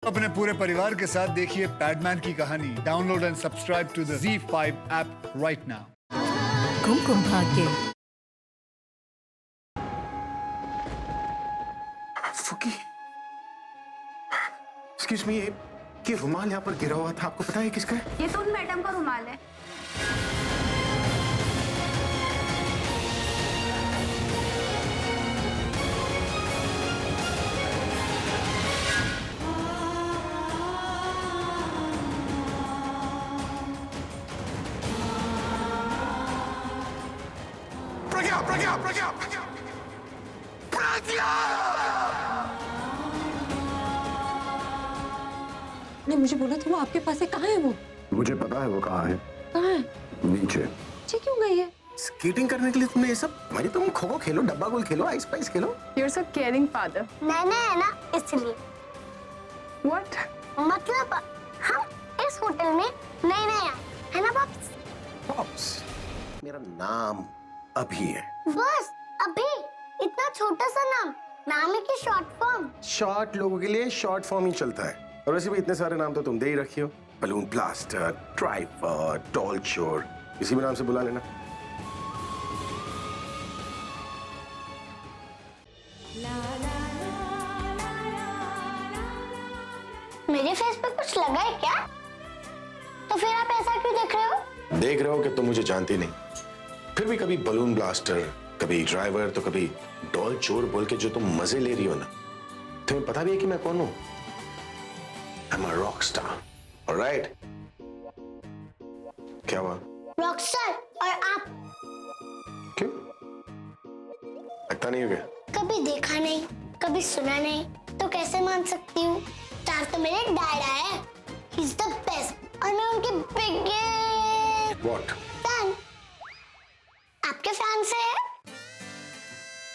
अपने पूरे परिवार के साथ देखिए पैडमैन की कहानी। Download and subscribe to the ZEE5 app right now. Kumkum Bhagya. फुकी, एक्सक्यूज मी, ये रुमाल यहाँ पर गिरा हुआ था, आपको पता है किसका है? ये तो उन मैडम का रुमाल है। प्रज्ञा, प्रज्ञा, प्रज्ञा, प्रज्ञा, प्रज्ञा! ने मुझे बोला था वो आपके पास है, कहाँ है वो? मुझे पता है वो कहाँ है। कहाँ है? नीचे। नीचे क्यों गई है? स्केटिंग करने के लिए तुमने ये सब? भाई तुम खो खो खेलो, डब्बा गोल खेलो, ice price Khelo. You're so caring father. मैंने है ना इसलिए। What? मतलब हम इस होटल में नए नए आए है ना पाप्स? पॉप्स, मेरा नाम अभी है। बस अभी, इतना छोटा सा नाम है की शॉर्ट फॉर्म। शॉर्ट लोगों के लिए शॉर्ट फॉर्म ही चलता है, और वैसे भी इतने सारे नाम तो तुम दे ही रखी हो। बलून ब्लास्टर, ड्राइवर, टॉल चोर, किसी भी नाम से बुला लेना। मेरे फेस पे कुछ लगा है क्या? तो फिर आप ऐसा क्यों देख रहे हो? देख रहे हो कि तुम मुझे जानती नहीं, फिर भी कभी बलून ब्लास्टर, कभी ड्राइवर, तो कभी डॉल चोर बोल के जो तुम मजे ले रही हो ना, तुम्हें पता भी है कि मैं कौन हूं? I'm a rock star, alright? क्या हुआ? रॉकस्टार और आप क्यों? लगता नहीं हो क्या? कभी देखा नहीं, कभी सुना नहीं, तो कैसे मान सकती हूँ? स्टार तो मेरे डैडा है, he's the best, और मैं उनकी बिगेस्ट What? फैन। आपके फैन से है?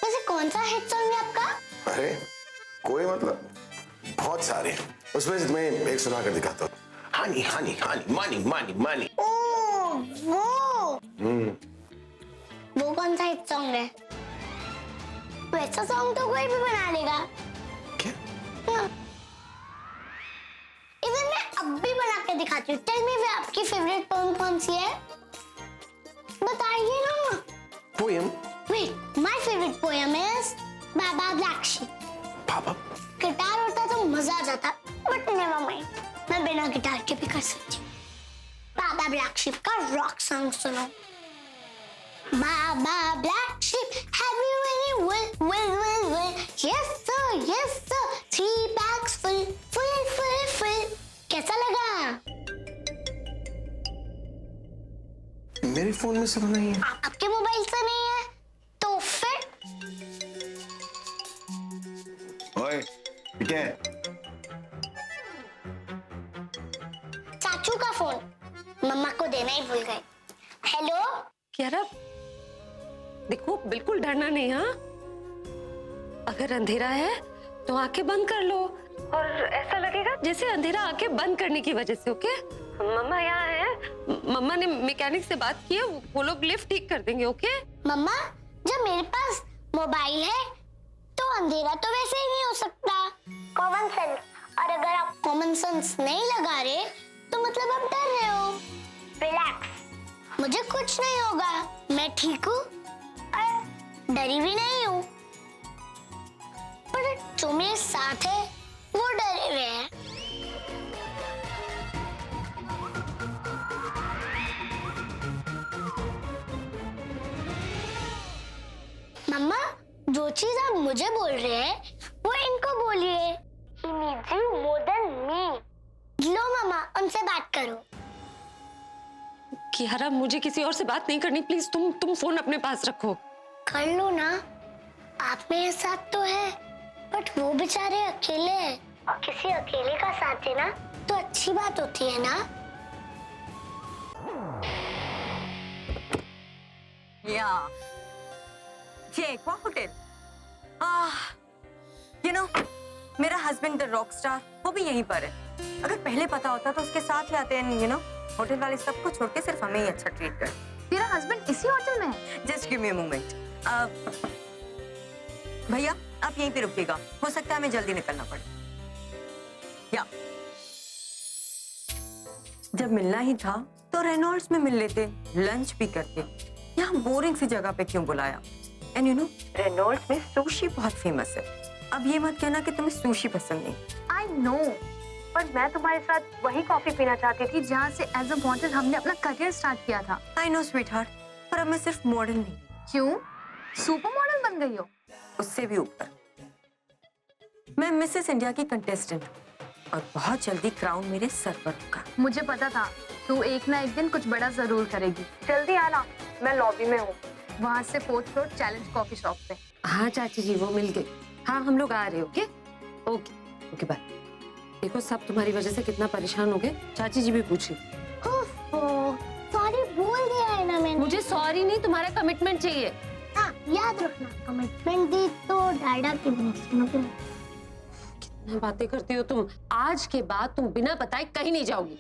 वैसे कौन सा हिट सॉन्ग है आपका? अरे कोई मतलब बहुत सारे, उसमें से तुम्हें एक सुना कर दिखाता हूँ। हनी हनी हनी मानी मानी मानी। ओह वो कौन सा हिट सॉन्ग है? वैसा सॉन्ग तो कोई भी बना लेगा। क्या? हाँ। इवन मैं अब भी बना के दिखाती हूँ। टेल मी, आपकी फेवरेट पोएम कौन सी है? बताइए ना। Poem? Wait, my favourite poem is Baba black sheep. पापा? गिटार होता तो मजा आ जाता, बट नेवर माइंड, मैं बिना गिटार के भी कर सकती हूँ। बाबा ब्लैक शीप का रॉक सॉन्ग सुनो। Baa baa black sheep, have you any will? Yes sir, 3 bags full. कैसा लगा? मेरे फोन में सब नहीं है। आपके मोबाइल से नहीं है तो फिर? ओए, क्या है? चाचू का फोन, मम्मा को देना ही भूल गए। हेलो यार देखो, बिल्कुल डरना नहीं। हाँ, अगर अंधेरा है तो आंखें बंद कर लो, और ऐसा लगेगा जैसे अंधेरा आंखें बंद करने की वजह से। ओके, मम्मा यहाँ है, मम्मा ने मैकेनिक से बात की है, वो लोग लिफ्ट ठीक कर देंगे। ओके मम्मा, जब मेरे पास मोबाइल है तो अंधेरा तो वैसे ही नहीं हो सकता। कॉमन सेंस, और अगर आप कॉमन सेंस नहीं लगा रहे तो मतलब आप डर रहे हो। रिलैक्स, मुझे कुछ नहीं होगा, मैं ठीक हूँ और डरी भी नहीं हूँ। पर जो मेरे साथ है वो डरे हुए हैं। मम्मा, जो चीज आप मुझे बोल रहे हैं वो इनको बोलिए। He needs you more than me. लो मम्मा, उनसे बात करो। कियारा, मुझे किसी और से बात नहीं करनी, प्लीज तुम फोन अपने पास रखो। कर लो ना, आप मेरे साथ तो है, बट वो बेचारे अकेले हैं, और किसी अकेले का साथ देना तो अच्छी बात होती है ना। Yeah. Jay, what hotel? मेरा हस्बैंड द रॉक स्टार, वो भी यहीं पर है। अगर पहले पता होता तो उसके साथ ही आते हैं। होटल वाले सबको छोड़ के सिर्फ हमें ही अच्छा ट्रीट कर। तेरा हस्बैंड इसी होटल में है? Just give me a moment. भैया, आप यहीं पे रुकिएगा, हो सकता है हमें जल्दी निकलना पड़े। या जब मिलना ही था तो रेनॉल्ड्स में मिल लेते, लंच भी करते। यहाँ बोरिंग सी जगह पे क्यों बुलाया? एंड यू नो रेनॉल्ड्स में सुशी बहुत फेमस है। अब ये मत कहना कि तुम्हें सुशी पसंद नहीं। आई नो, पर मैं तुम्हारे साथ वही कॉफी पीना चाहती थी जहाँ से एज अ मॉडल हमने अपना करियर स्टार्ट किया था। आई नो स्वीटहार्ट, पर अब मैं सिर्फ मॉडल नहीं, क्यों? सुपर मॉडल बन गई हो? उससे भी ऊपर मैं मिसेस इंडिया की कंटेस्टेंट हूँ और बहुत जल्दी क्राउन मेरे सर पर होगा। मुझे पता था तू एक ना एक दिन कुछ बड़ा जरूर करेगी। जल्दी आना, मैं लॉबी में हूँ, वहाँ से 4th floor challenge coffee shop पे। हाँ चाची जी वो मिल गई। हाँ हम लोग आ रहे। Okay okay okay bye. देखो सब तुम्हारी वजह से कितना परेशान हो गए, चाची जी भी पूछी। सॉरी बोल दिया है ना मैंने। मुझे सॉरी नहीं, तुम्हारा कमिटमेंट चाहिए। हाँ याद रखना, कमिटमेंट दी तो डायडा की भी सुनोगे। कितनी बातें करती हो तुम। आज के बाद तुम बिना बताए कहीं नहीं जाओगी।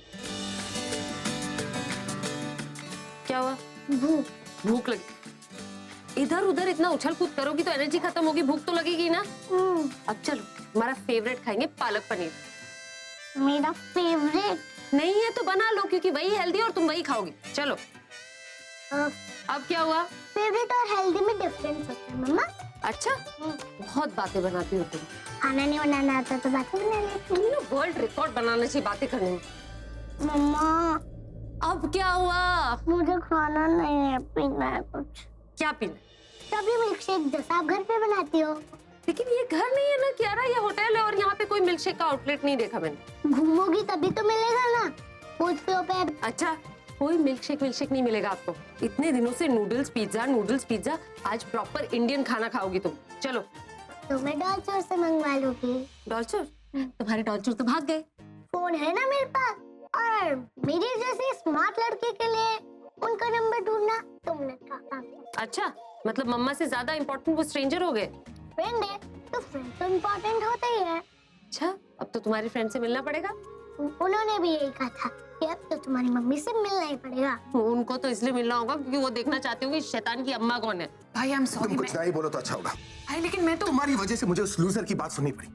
क्या हुआ? भूख लगी। इधर उधर इतना उछल कूद करोगी तो एनर्जी खत्म होगी, भूख तो लगेगी ना। अब चलो तुम्हारा फेवरेट खाएंगे, पालक पनीर। मेरा फेवरेट नहीं है तो बना लो, क्योंकि वही हेल्दी और तुम वही खाओगी। चलो अब क्या हुआ? फेवरेट और हेल्दी में डिफरेंस होता है मम्मा। अच्छा बहुत बातें बनाती हो तुम। खाना नहीं बनाना आता तो बातें बना लेती हूँ। वर्ल्ड रिकॉर्ड बनाना चाहिए बातें करने में। मम्मा अब क्या हुआ? मुझे खाना नहीं है, पीना है कुछ। क्या पीना? तभी मिल्क शेक जैसा आप घर पे बनाती हो। लेकिन ये घर नहीं है ना कियारा, ये होटल है और यहाँ पे कोई मिल्कशेक का आउटलेट नहीं देखा मैंने। घूमोगी तभी तो मिलेगा ना। फूड पे। अच्छा कोई मिल्कशेक नहीं मिलेगा आपको। इतने दिनों से नूडल्स पिज्जा, आज प्रॉपर इंडियन खाना खाओगी तुम। चलो तो मैं डॉलचोर से मंगवा लूंगी। डॉलचोर? तुम्हारे डॉलचोर तो भाग गए। फोन है ना मेरे पास, और मेरी जैसी स्मार्ट लड़की के लिए उनका नंबर ढूंढना तुम मिनट का काम है। अच्छा मतलब मम्मा से ज्यादा इम्पोर्टेंट वो स्ट्रेंजर हो गए। फ्रेंड है तो फ्रेंड तो इम्पोर्टेंट होता ही है। अच्छा अब तो तुम्हारी फ्रेंड से मिलना पड़ेगा। उन्होंने भी यही कहा था कि अब तो तुम्हारी मम्मी से मिलना ही पड़ेगा। उनको तो इसलिए मिलना होगा क्योंकि वो देखना चाहती होंगी शैतान की अम्मा कौन है। भाई आई एम सॉरी। तुम कुछ नहीं बोलो तो अच्छा होगा। भाई लेकिन मैं तो तुम्हारी वजह से मुझे उस लूजर की बात सुननी पड़ी।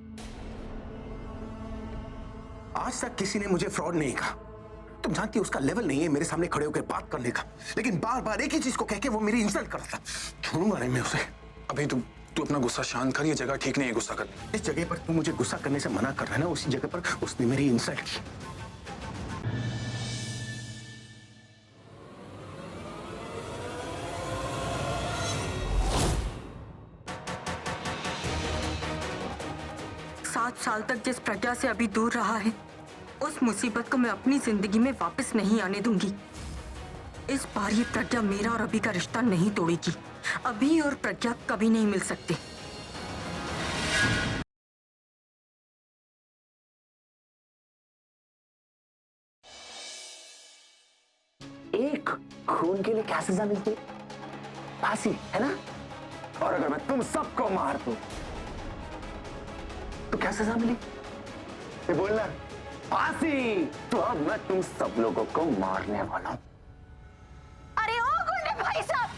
आज तक किसी ने मुझे फ्रॉड नहीं कहा। तुम जानती हो उसका लेवल नहीं है मेरे सामने खड़े होकर बात करने का, लेकिन बार बार एक ही चीज को कह के वो मेरी इंसल्ट करता था। छोड़ूंगा नहीं मैं उसे। अभी तू अपना गुस्सा शांत कर, ये जगह ठीक नहीं है गुस्सा कर। इस जगह पर तू मुझे गुस्सा करने से मना कर रहा है ना, उसी जगह पर उसने मेरी इंसल्ट की। सात साल तक जिस प्रज्ञा से अभी दूर रहा है, उस मुसीबत को मैं अपनी जिंदगी में वापस नहीं आने दूंगी। इस बार ये प्रज्ञा मेरा और अभी का रिश्ता नहीं तोड़ेगी। अभी और प्रज्ञा कभी नहीं मिल सकते। एक खून के लिए क्या सजा मिलती है? फांसी, है ना? और अगर मैं तुम सबको मार दूं तो क्या सजा मिली? ये बोलना फांसी। तो अब मैं तुम सब लोगों को मारने वाला हूं। अरे ओ गुंडे भाई साहब,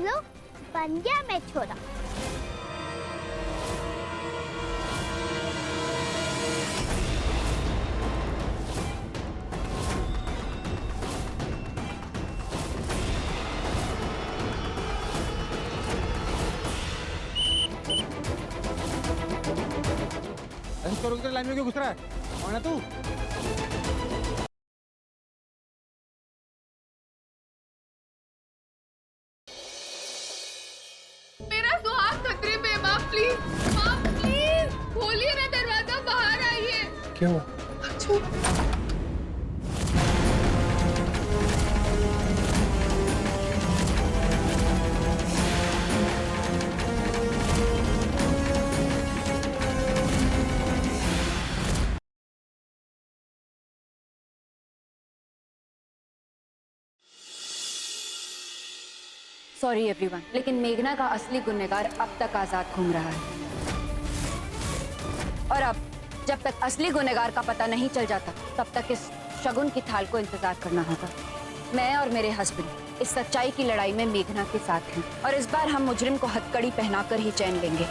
लो बन गया मैं छोड़ा। करोगे लाइन में क्यों घुस रहा है? कौन है तू? मेरा सुहाग खतरे में। माँ प्लीज खोलिए ना दरवाजा, बाहर आइए। क्या हुआ? सॉरी एवरीवन, लेकिन मेघना का असली गुनहगार अब तक आजाद घूम रहा है। और अब जब तक असली गुनहगार का पता नहीं चल जाता, तब तक इस शगुन की थाल को इंतजार करना होगा। मैं और मेरे हस्बैंड इस सच्चाई की लड़ाई में मेघना के साथ हैं और इस बार हम मुजरिम को हथकड़ी पहनाकर ही चैन लेंगे।